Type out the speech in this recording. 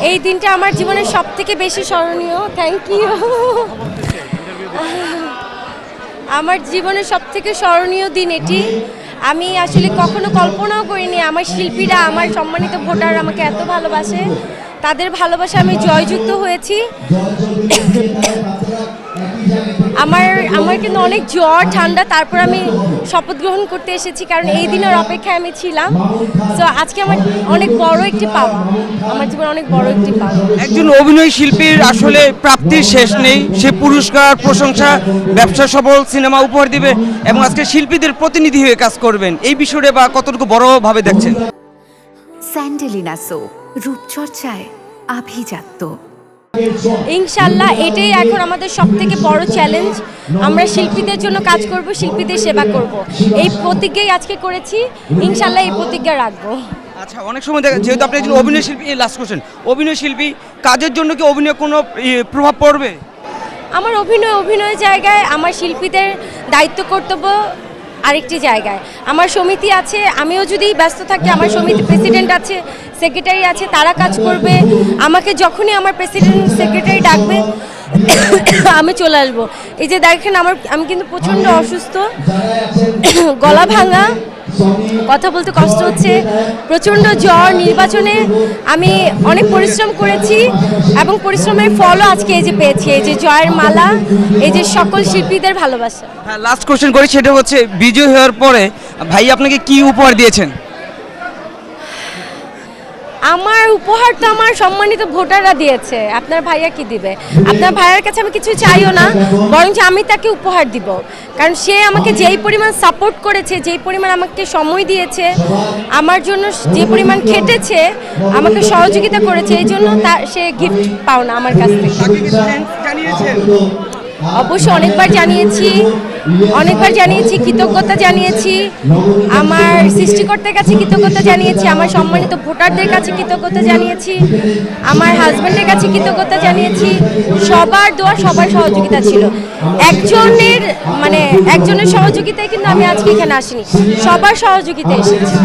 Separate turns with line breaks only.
এই দিনটা আমার জীবনের সবথেকে বেশি স্মরণীয়। Thank you. আমার জীবনের সবথেকে স্মরণীয় দিন এটি। আমি আসলে কখনো কল্পনাও করিনি আমার শিল্পীরা, আমার সম্মানিত ভোটার আমাকে এত ভালোবাসে। তাদের ভালোবাসা আমি জয়যুক্ত হয়েছি। আমার কিন্তু অনেক জ্বর ঠান্ডা, তারপর আমি শপথ গ্রহণ করতে এসেছি, কারণ এই দিনের অপেক্ষায় আমি ছিলাম। তো আজকে আমার অনেক বড় একটি পাওয়া, আমার জীবন অনেক বড় একটি পাওয়া।
একজন অভিনয় শিল্পীর আসলে প্রাপ্তির শেষ নেই। সে পুরস্কার, প্রশংসা, ব্যবসা সফল, সিনেমা উপহার দিবে এবং আজকে শিল্পীদের প্রতিনিধি হয়ে কাজ করবেন। এই বিষয়ে বা কতটুকু বড়ভাবে দেখছেন?
স্যান্ডেলিনা সো, রূপচর্চায় আভিজাত্য।
ইনশাল্লাহ এটাই এখন আমাদের সবথেকে বড় চ্যালেঞ্জ। আমরা শিল্পীদের জন্য কাজ করব, শিল্পীদের সেবা করব। এই প্রতিজ্ঞাই আজকে করেছি, ইনশাল্লাহ এই প্রতিজ্ঞা রাখবো।
আচ্ছা, অনেক সময় দেখা, যেহেতু আপনি একজন অভিনয় শিল্পী, লাস্ট কোশ্চেন, অভিনয় শিল্পী কাজের জন্য কি অভিনয় কোনো প্রভাব পড়বে?
আমার অভিনয় জায়গায়, আমার শিল্পীদের দায়িত্ব কর্তব্য আরেকটি জায়গায়। আমার সমিতি আছে, আমিও যদি ব্যস্ত থাকি, আমার সমিতি প্রেসিডেন্ট আছে, সেক্রেটারি আছে, তারা কাজ করবে। আমাকে যখনই আমার প্রেসিডেন্ট সেক্রেটারি ডাকবে আমি চলে আসবো। এই যে দেখেন আমি কিন্তু প্রচণ্ড অসুস্থ, গলা ভাঙা, কথা বলতে কষ্ট হচ্ছে, প্রচণ্ড জ্বর। নির্বাচনে আমি অনেক পরিশ্রম করেছি এবং পরিশ্রমের ফলও আজকে এই যে পেয়েছি, এই যে জয়ের মালা, এই যে সকল শিল্পীদের ভালোবাসা।
হ্যাঁ, লাস্ট কোশ্চেন করি, সেটা হচ্ছে বিজয় হওয়ার পরে ভাই আপনাকে কি উপহার দিয়েছেন?
আমার উপহার তো আমার সম্মানিত ভোটাররা দিয়েছে। আপনার ভাইয়া কি দিবে? আপনার ভাইয়ার কাছে আমি কিছু চাইও না, বরঞ্চ আমি তাকে উপহার দিব। কারণ সে আমাকে যেই পরিমাণ সাপোর্ট করেছে, যেই পরিমাণ আমাকে সময় দিয়েছে, আমার জন্য যে পরিমাণ খেটেছে, আমাকে সহযোগিতা করেছে, এই জন্য সে গিফট পাও না আমার কাছ থেকে। অবশ্যই অনেকবার জানিয়েছি, কৃতজ্ঞতা জানিয়েছি। আমার সৃষ্টিকর্তার কাছে কৃতজ্ঞতা জানিয়েছি, আমার সম্মানিত ভোটারদের কাছে কৃতজ্ঞতা জানিয়েছি, আমার হাজব্যান্ডের কাছে কৃতজ্ঞতা জানিয়েছি। সবার দোয়া, সবার সহযোগিতা ছিল। একজনের সহযোগিতায় কিন্তু আমি আজকে এখানে আসিনি, সবার সহযোগিতা এসেছি।